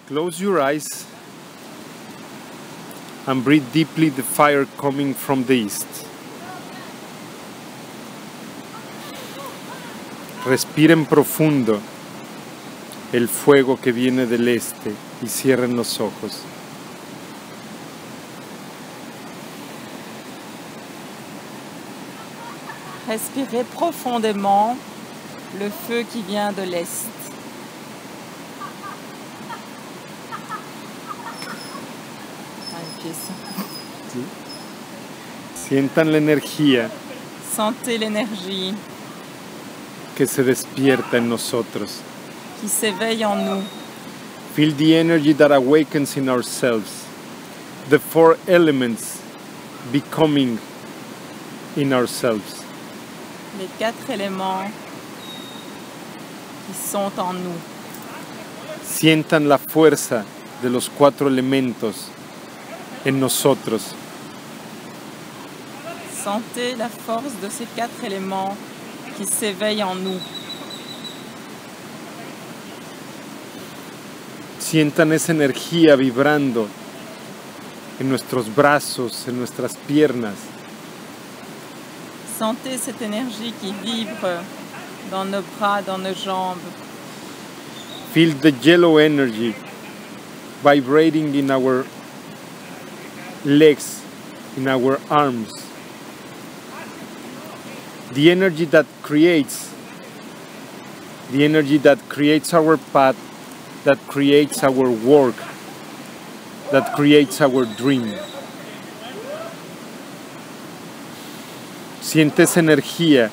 Close your eyes and breathe deeply the fire coming from the east. Respiren profundo el fuego que viene del este y cierren los ojos. Respirez profondément le feu qui vient de l'est. ¿Sí? Sientan la energía Sentez l'énergie que se despierta en nosotros. qui s'éveille en nous. Feel the energy that awakens in ourselves. The four elements becoming in ourselves. Les 4 éléments qui sont en nous. Sientan la fuerza de los 4 elementos en nosotros. Sentez la force de ces 4 éléments qui s'éveillent en nous. Sientan esa energía vibrando en nuestros brazos, en nuestras piernas. Sentez cette énergie qui vibre dans nos bras, dans nos jambes. Feel the yellow energy vibrating in our legs, in our arms. The energy that creates our path, that creates our work, that creates our dream. Siente esa energía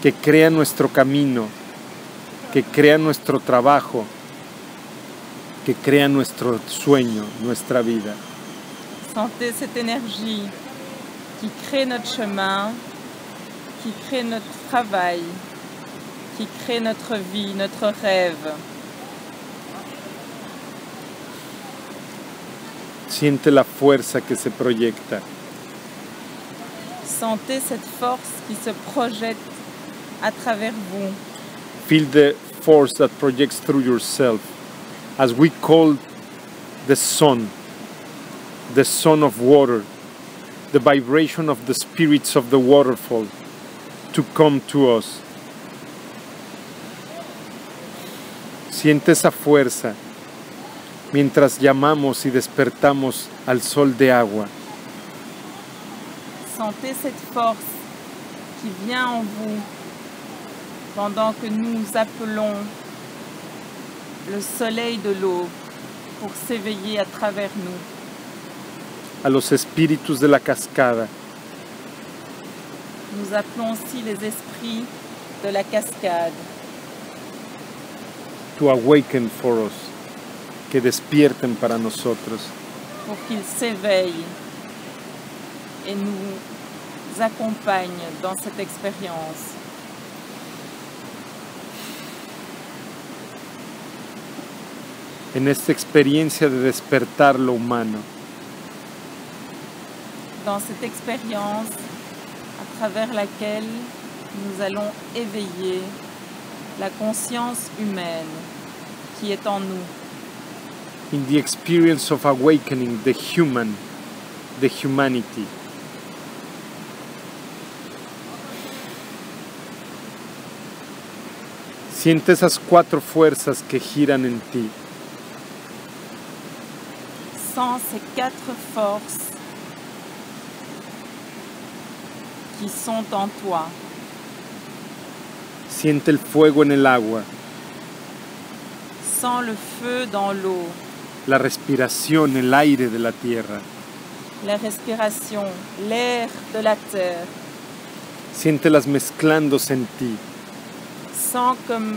que crea nuestro camino, que crea nuestro trabajo, que crea nuestro sueño, nuestra vida. Sentez cette énergie qui crée notre chemin, qui crée notre travail, qui crée notre vie, notre rêve. Siente la fuerza que se proyecta. Sentez cette force qui se projette à travers vous. Feel the force that projects through yourself, as we call the sun of water, the vibration of the spirits of the waterfall to come to us. Siente esa fuerza mientras llamamos y despertamos al sol de agua. Sentez cette force qui vient en vous pendant que nous appelons le soleil de l'eau pour s'éveiller à travers nous. A los espíritus de la cascada, Nous appelons aussi les esprits de la cascade to awaken for us, que despierten para nosotros. pour qu'ils s'éveillent et nous accompagnent dans cette expérience. En esta experiencia de despertar lo humano. Dans cette expérience à travers laquelle nous allons éveiller la conscience humaine qui est en nous. In the experience of awakening the humanity. Siente esas 4 fuerzas que giran en ti. Sans ces 4 forces qui sont en toi. Siente el fuego en el agua, Sans le feu dans l'eau, la respiración, el aire de la tierra. la respiration, l'air de la terre. Siéntelas mezclándose en ti. Sens comme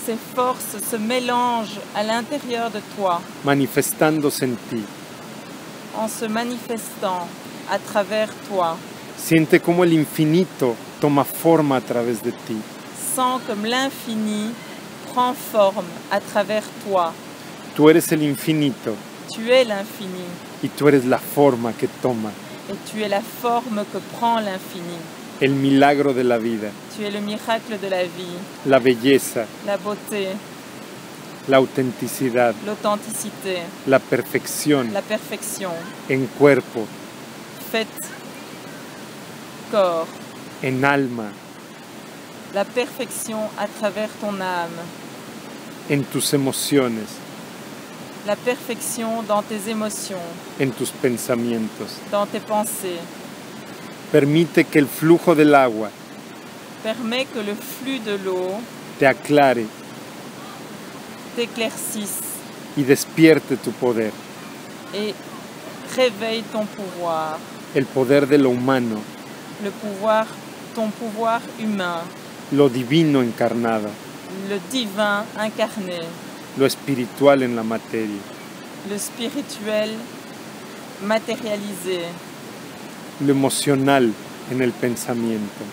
ces forces se mélangent à l'intérieur de toi Manifestándose en ti. en se manifestant à travers toi. Siente cómo el infinito toma forma a través de ti. Sens comme l'infini prend forme à travers toi. Tú eres el infinito Tu es l'infini y tú eres la forma que toma. et tu es la forme que prend l'infini. El milagro de la vida, Tu es le miracle de la vie, la belleza, la beauté, la autenticidad, l'authenticité, la perfección la perfection, en cuerpo, faite corps, en alma, la perfection à travers ton âme, en tus emociones, la perfection dans tes émotions, en tus pensamientos. dans tes pensées. Permite que el flujo del agua Permets que le flux de l'eau te aclare t'éclaircisse y despierte tu poder, et réveille ton pouvoir, el poder de lo humano, le pouvoir, ton pouvoir humain, lo divino encarnado, le divin incarné, lo espiritual en la materia, le spirituel matérialisé, lo emocional en el pensamiento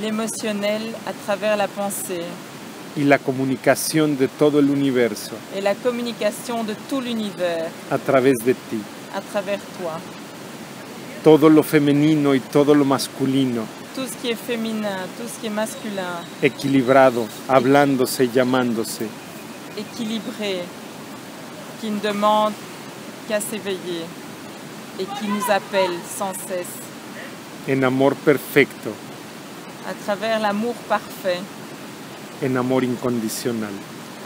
l'émotionnel à travers la pensée y la comunicación de todo el universo et la communication de tout l'univers a través de ti. à travers toi. Todo lo femenino y todo lo masculino, Tout ce qui est féminin, tout ce qui est masculin, equilibrado, hablándose y llamándose, équilibré, qui ne demande qu'à s'éveiller et qui nous appelle sans cesse en amor perfecto, à travers l'amour parfait, en amor incondicional,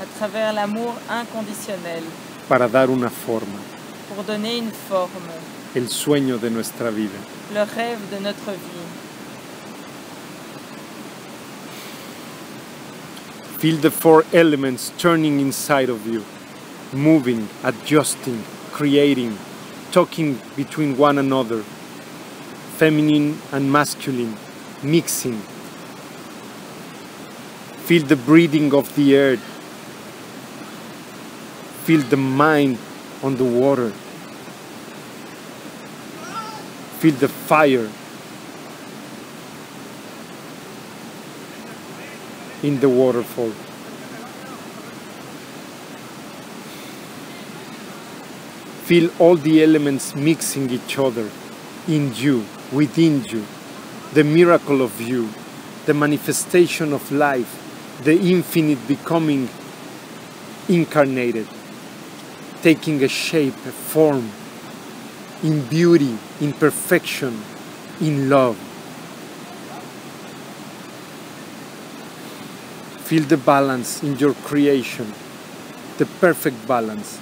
à travers l'amour inconditionnel, para dar una forma, pour donner une forme, el sueño de nuestra vida. le rêve de notre vie. Feel the four elements turning inside of you, moving, adjusting, creating, talking between one another, feminine and masculine, mixing. Feel the breathing of the earth. Feel the mind on the water. Feel the fire in the waterfall. Feel all the elements mixing each other in you, within you, the miracle of you, the manifestation of life, the infinite becoming incarnated, taking a shape, a form, in beauty, in perfection, in love. Feel the balance in your creation, the perfect balance,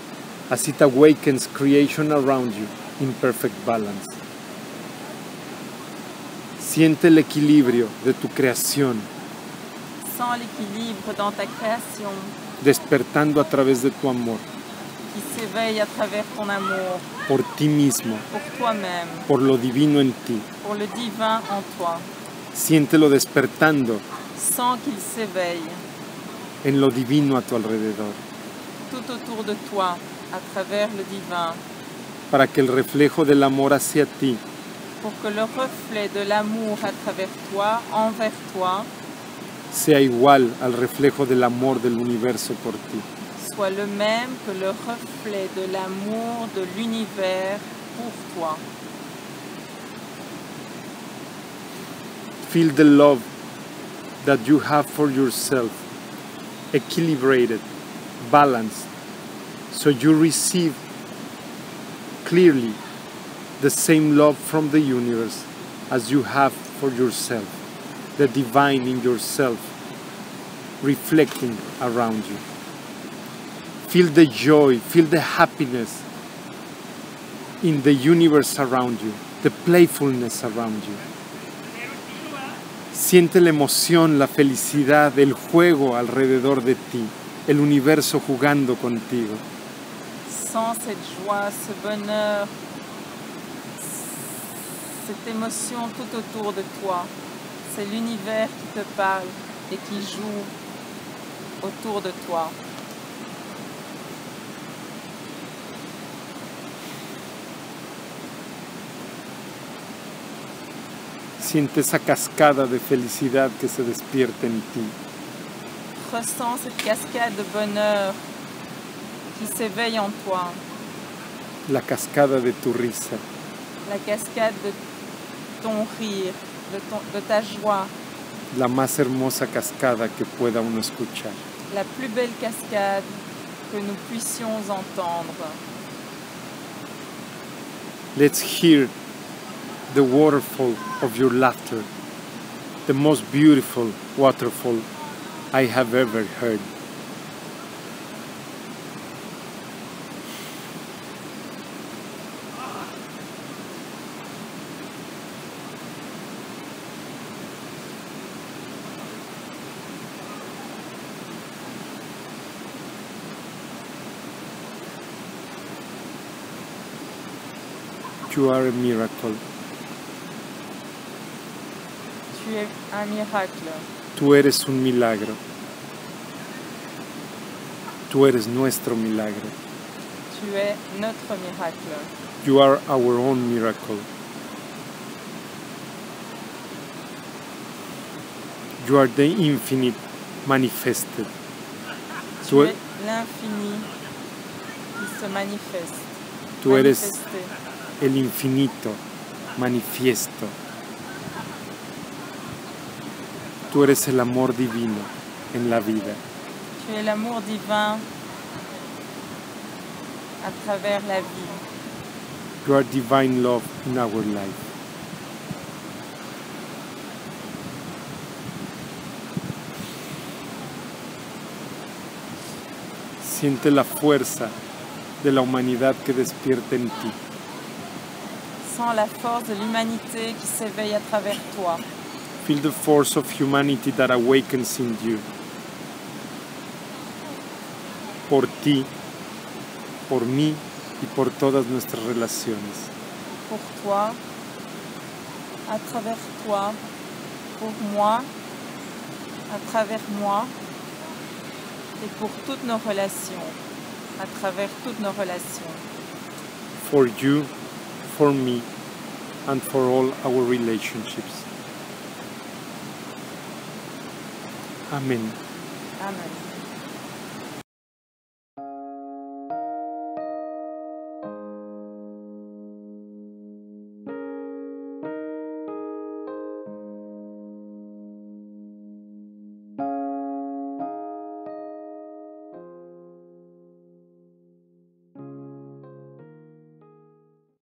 as it awakens creation around you in perfect balance. Siente el equilibrio de tu creación, Sens l'équilibre dans ta création despertando a través de tu amor, qui s'éveille à travers ton amour por ti mismo, pour toi-même, por lo divino en ti. pour le divin en toi. Siéntelo despertando Sens qu'il s'éveille en lo divino a tu alrededor, tout autour de toi à travers le divin, para que el reflejo del amor hacia ti pour que le reflet de l'amour à travers toi, envers toi, sea igual al reflejo del amor del universo por ti. soit le même que le reflet de l'amour de l'univers pour toi. Feel the love that you have for yourself, equilibrated, balanced, so you receive clearly the same love from the universe as you have for yourself, the divine in yourself reflecting around you. Feel the joy, feel the happiness in the universe around you, the playfulness around you. Siente la emoción, la felicidad, el juego alrededor de ti, el universo jugando contigo. Sens cette joie, ce bonheur, cette émotion tout autour de toi. C'est l'univers qui te parle et qui joue autour de toi. Siente esa cascada de felicidad que se despierta en ti. Ressens cette cascade de bonheur qui s'éveille en toi. La cascada de tu risa, La cascade de ton rire, de ta joie. la más hermosa cascada que pueda uno escuchar. La plus belle cascade que nous puissions entendre. Let's hear the waterfall of your laughter, the most beautiful waterfall I have ever heard. You are a miracle. Tu es un miracle. Tú eres un milagro. Tú eres nuestro milagro. Tu es notre miracle. You are our own miracle. You are the infinite manifested. Tu es l'infini qui se manifeste. Tú eres Manifesté. el infinito manifiesto. Tú eres el amor divino en la vida. Tu es l'amour divin à travers la vie. You are divine love in our life. Siente la fuerza de la humanidad que despierta en ti. Sens la force de l'humanité qui s'éveille à travers toi. Feel the force of humanity that awakens in you. Por ti, por mí y por todas nuestras relaciones. Pour toi, à travers toi, pour moi, à travers moi et pour toutes nos relations, à travers toutes nos relations. For you, for me, and for all our relationships. Amen. Amen.